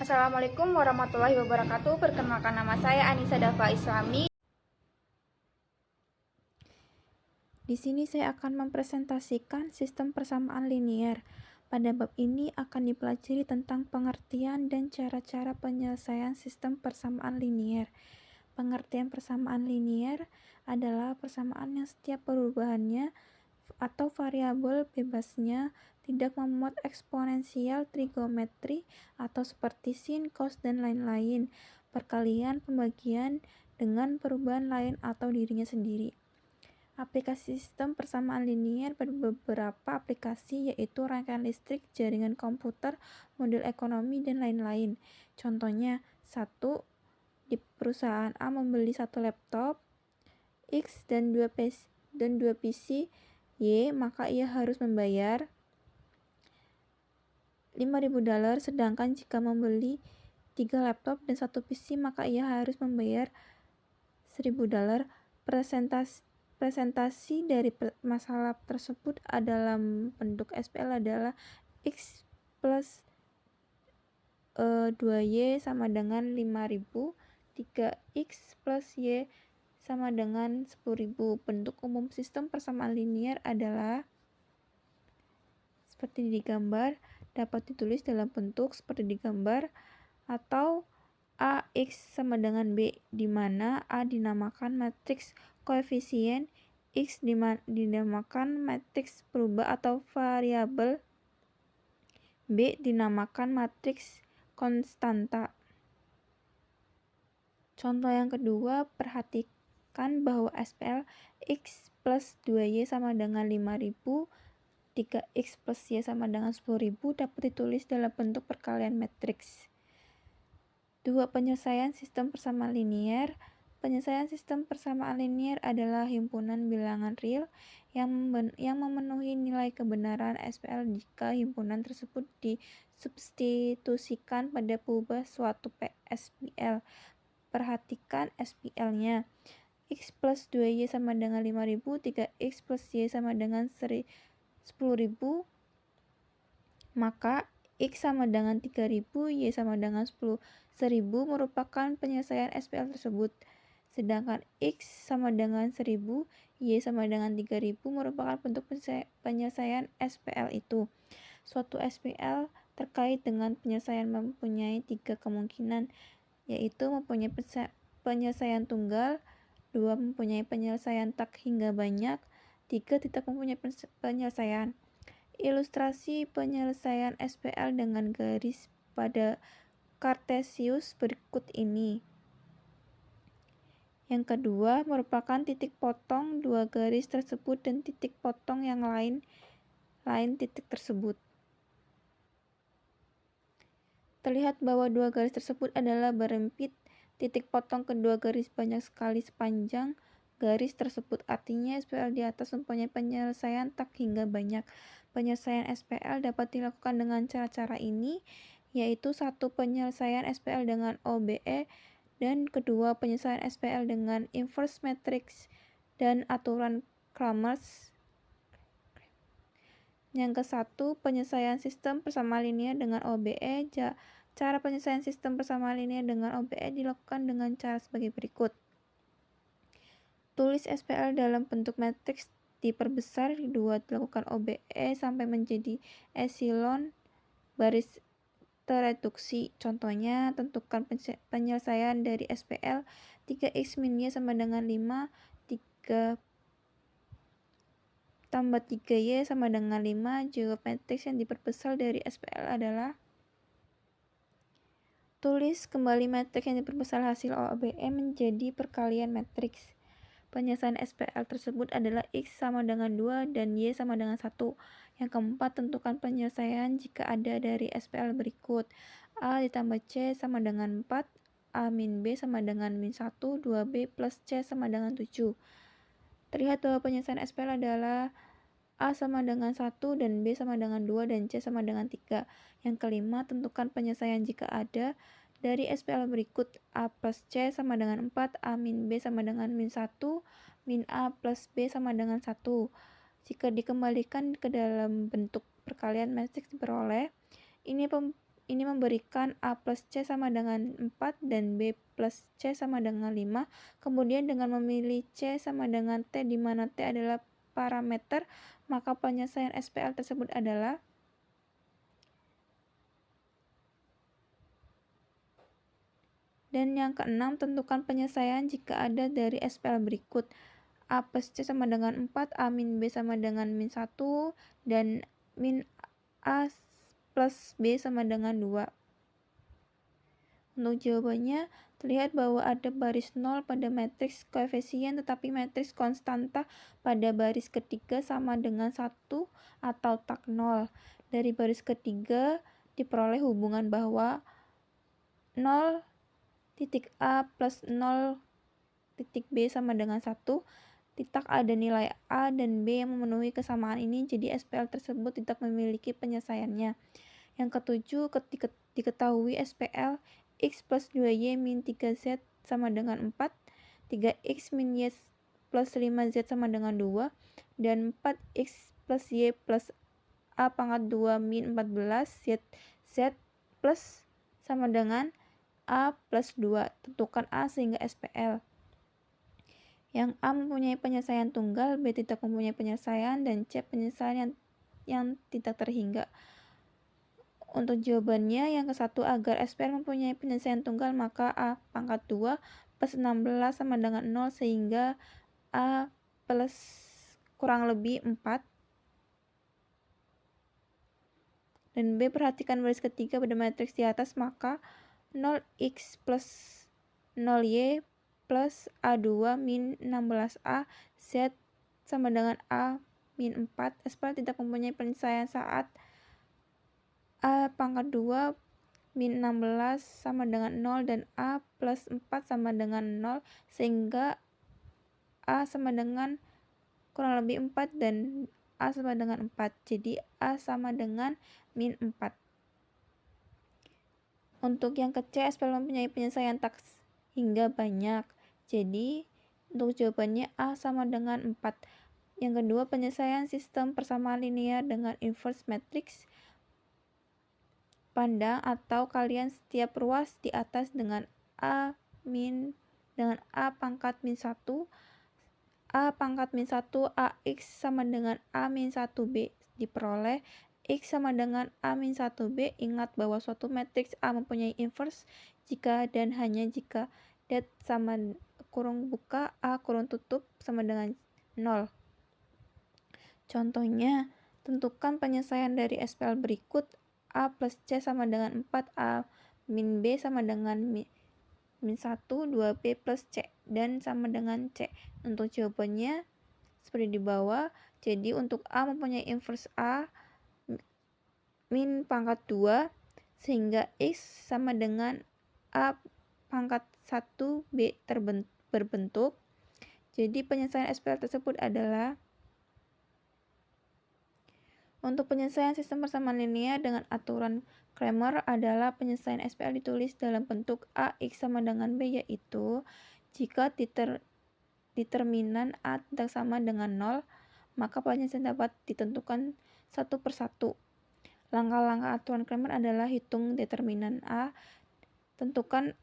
Assalamualaikum warahmatullahi wabarakatuh. Perkenalkan, nama saya Anissa Dafa Islami. Di sini saya akan mempresentasikan sistem persamaan linier. Pada bab ini akan dipelajari tentang pengertian dan cara-cara penyelesaian sistem persamaan linier. Pengertian persamaan linier adalah persamaan yang setiap perubahannya atau variabel bebasnya tidak memuat eksponensial trigonometri atau seperti sin, cos, dan lain-lain, perkalian, pembagian dengan perubahan lain atau dirinya sendiri. Aplikasi sistem persamaan linier beberapa aplikasi, yaitu rangkaian listrik, jaringan komputer, model ekonomi, dan lain-lain. Contohnya, 1. Di perusahaan A membeli 1 laptop X dan 2 PC Y, maka ia harus membayar $5.000, sedangkan jika membeli 3 laptop dan 1 PC, maka ia harus membayar $1.000. Presentasi dari masalah tersebut dalam bentuk SPL adalah X plus 2Y sama dengan 5.000, 3X plus Y sama dengan 10.000. Bentuk umum sistem persamaan linier adalah seperti di gambar, dapat ditulis dalam bentuk seperti di gambar, atau AX sama dengan B, di mana A dinamakan matriks koefisien, X dinamakan matriks berubah atau variabel, B dinamakan matriks konstanta. Contoh yang kedua, perhatikan bahwa SPL X plus 2Y sama dengan 5.000, 3X plus Y sama dengan 10.000 dapat ditulis dalam bentuk perkalian matriks. 2. Penyelesaian sistem persamaan linier. Penyelesaian sistem persamaan linier adalah himpunan bilangan real yang memenuhi nilai kebenaran SPL jika himpunan tersebut disubstitusikan pada perubahan suatu SPL. Perhatikan SPL-nya. X plus 2Y sama dengan 5.000, 3X plus Y sama dengan 10.000, maka X sama dengan 3.000, Y sama dengan 10.000 merupakan penyelesaian SPL tersebut. Sedangkan X sama dengan 1.000, Y sama dengan 3.000 merupakan bentuk penyelesaian SPL itu. Suatu SPL terkait dengan penyelesaian mempunyai 3 kemungkinan, yaitu mempunyai penyelesaian tunggal, 2. mempunyai penyelesaian tak hingga banyak, 3. tidak mempunyai penyelesaian. Ilustrasi penyelesaian SPL dengan garis pada Cartesius berikut ini. Yang kedua merupakan titik potong dua garis tersebut dan titik potong yang lain titik tersebut. Terlihat bahwa dua garis tersebut adalah berempit. Titik potong kedua garis banyak sekali sepanjang garis tersebut, artinya SPL di atas mempunyai penyelesaian tak hingga banyak. Penyelesaian SPL dapat dilakukan dengan cara-cara ini, yaitu 1. Penyelesaian SPL dengan OBE, dan kedua penyelesaian SPL dengan inverse matrix dan aturan Kramers. Yang ke-1, penyelesaian sistem persamaan linier dengan OBE. Cara penyelesaian sistem persamaan linier dengan OBE dilakukan dengan cara sebagai berikut. Tulis SPL dalam bentuk matriks diperbesar, 2. Dilakukan OBE sampai menjadi epsilon baris tereduksi. Contohnya, tentukan penyelesaian dari SPL 3X min Y sama dengan 5, 3 tambah 3Y sama dengan 5. Jawab matriks yang diperbesar dari SPL adalah. Tulis kembali matriks yang diperbesar hasil OBE menjadi perkalian matriks. Penyelesaian SPL tersebut adalah X sama dengan 2 dan Y sama dengan 1. Yang keempat, tentukan penyelesaian jika ada dari SPL berikut. A ditambah C sama dengan 4, A min B sama dengan min 1, 2B plus C sama dengan 7. Terlihat bahwa penyelesaian SPL adalah A sama dengan 1 dan B sama dengan 2 dan C sama dengan 3. Yang kelima, tentukan penyelesaian jika ada dari SPL berikut. A plus C sama dengan 4, A min B sama dengan min 1, min A plus B sama dengan 1. Jika dikembalikan ke dalam bentuk perkalian matriks diperoleh. Ini ini memberikan A plus C sama dengan 4 dan B plus C sama dengan 5. Kemudian dengan memilih C sama dengan T di mana T adalah parameter, maka penyelesaian SPL tersebut adalah dan yang keenam, tentukan penyelesaian jika ada dari SPL berikut. A plus C sama dengan 4, A min B sama dengan min 1, dan min A plus B sama dengan 2. Untuk jawabannya, terlihat bahwa ada baris 0 pada matriks koefisien tetapi matriks konstanta pada baris ketiga sama dengan 1 atau tak 0. Dari baris ketiga diperoleh hubungan bahwa 0 titik A plus 0 titik B sama dengan 1. Tidak ada nilai A dan B yang memenuhi kesamaan ini, jadi SPL tersebut tidak memiliki penyelesaiannya. Yang ketujuh, ketika diketahui SPL X plus 2Y min 3Z sama dengan 4, 3X min Y plus 5Z sama dengan 2, dan 4X plus Y plus A pangkat 2 min 14 Z plus sama dengan A plus 2. Tentukan A sehingga SPL. Yang A mempunyai penyelesaian tunggal, B tidak mempunyai penyelesaian, dan C penyelesaian yang tidak terhingga. Untuk jawabannya yang ke-1, agar SPL mempunyai penyelesaian tunggal, maka A pangkat 2 plus 16 sama dengan 0 sehingga A plus kurang lebih 4. Dan B, perhatikan baris ketiga pada matriks di atas, maka 0x plus 0y plus A2 min 16A Z sama dengan A min 4. SPL tidak mempunyai penyelesaian saat A pangkat 2 min 16 sama dengan 0 dan A plus 4 sama dengan 0 sehingga A sama dengan kurang lebih 4 dan A sama dengan 4. Jadi A sama dengan min 4. Untuk yang ke-C, SPL mempunyai penyelesaian tak hingga banyak. Jadi untuk jawabannya A sama dengan 4. Yang kedua, penyelesaian sistem persamaan linear dengan inverse matrix. Pandang atau kalian setiap ruas di atas dengan A pangkat min 1, A pangkat min 1 AX sama dengan A min 1B diperoleh. X sama dengan A min 1B. Ingat bahwa suatu matriks A mempunyai inverse jika dan hanya jika det sama kurung buka A kurung tutup sama dengan 0. Contohnya, tentukan penyelesaian dari SPL berikut. A plus C sama dengan 4, A min B sama dengan min 1, 2B plus C, dan sama dengan C. Untuk jawabannya seperti di bawah. Jadi untuk A mempunyai inverse A min pangkat 2, sehingga X sama dengan A pangkat 1B berbentuk. Jadi penyelesaian SPL tersebut adalah untuk penyelesaian sistem persamaan linear dengan aturan Cramer adalah penyelesaian SPL ditulis dalam bentuk A X sama dengan B, yaitu jika determinan A tidak sama dengan 0, maka penyelesaian dapat ditentukan satu persatu. Langkah-langkah aturan Cramer adalah hitung determinan A, tentukan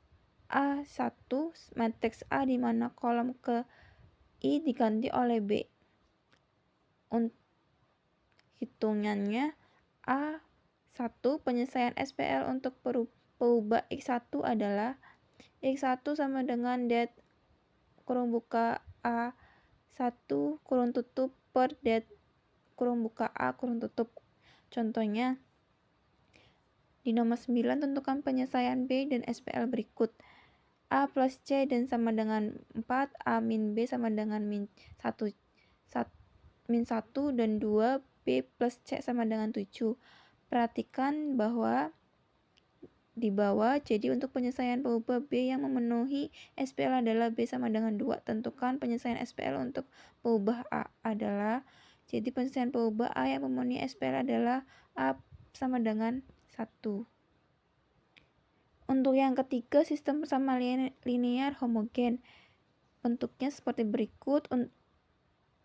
A1 matriks A di mana kolom ke I diganti oleh B. Hitungannya A1 penyelesaian SPL untuk peubah X1 adalah X1 sama dengan det kurung buka A1 kurung tutup per det kurung buka A kurung tutup. Contohnya di nomor 9, tentukan penyelesaian B dan SPL berikut. A plus C dan sama dengan 4, A min B sama dengan min 1 dan 2, B plus C sama dengan 7. Perhatikan bahwa di bawah, jadi untuk penyelesaian peubah B yang memenuhi SPL adalah B sama dengan 2. Tentukan penyelesaian SPL untuk peubah A adalah, jadi penyelesaian peubah A yang memenuhi SPL adalah A sama dengan 1. Untuk yang ketiga, sistem persamaan linear homogen. Bentuknya seperti berikut.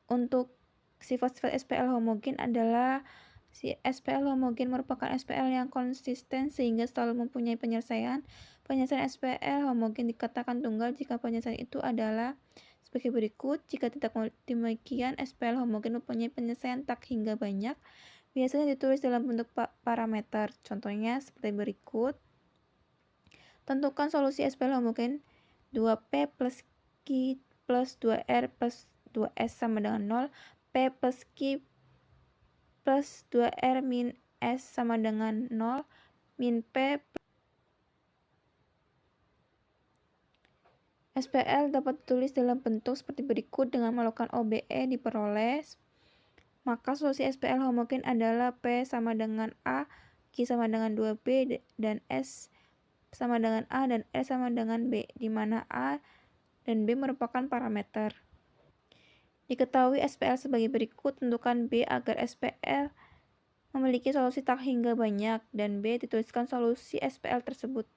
Untuk sifat-sifat SPL homogen adalah Si SPL homogen merupakan SPL yang konsisten sehingga selalu mempunyai penyelesaian. Penyelesaian SPL homogen dikatakan tunggal jika penyelesaian itu adalah sebagai berikut. Jika tidak demikian, SPL homogen mempunyai penyelesaian tak hingga banyak. Biasanya ditulis dalam bentuk parameter. Contohnya seperti berikut. Tentukan solusi SPL homogen 2P plus Q plus 2R plus 2S sama dengan 0. P plus Q plus 2R min S sama dengan 0, min P. SPL dapat ditulis dalam bentuk seperti berikut dengan melakukan OBE diperoleh. Maka solusi SPL homogen adalah P sama dengan A, Q sama dengan 2B, dan S sama dengan A dan S sama dengan B, di mana A dan B merupakan parameter. Diketahui SPL sebagai berikut, tentukan B agar SPL memiliki solusi tak hingga banyak, dan B dituliskan solusi SPL tersebut.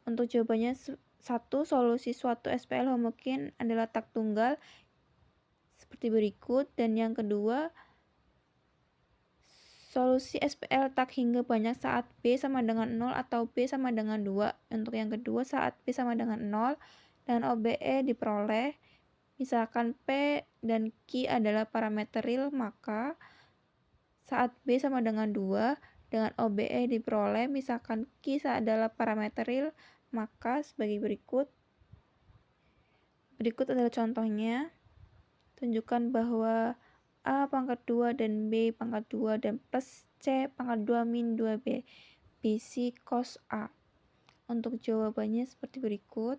Untuk jawabannya, 1. Solusi suatu SPL homogen adalah tak tunggal seperti berikut, dan yang kedua, solusi SPL tak hingga banyak saat B sama dengan 0 atau B sama dengan 2. Untuk yang kedua, saat B sama dengan 0 dan OBE diperoleh, misalkan P dan Q adalah parameter real, maka saat B sama dengan 2 dengan OBE diperoleh, misalkan Q adalah parameter real, maka sebagai berikut. Berikut adalah contohnya. Tunjukkan bahwa A pangkat 2 dan B pangkat 2 dan plus C pangkat 2 min 2B BC cos A. Untuk jawabannya seperti berikut.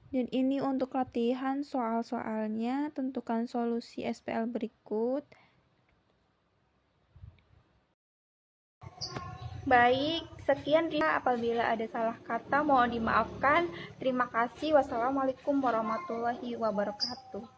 Dan ini untuk latihan soal-soalnya. Tentukan solusi SPL berikut. Baik, sekian. Apabila ada salah kata mohon dimaafkan. Terima kasih. Wassalamualaikum warahmatullahi wabarakatuh.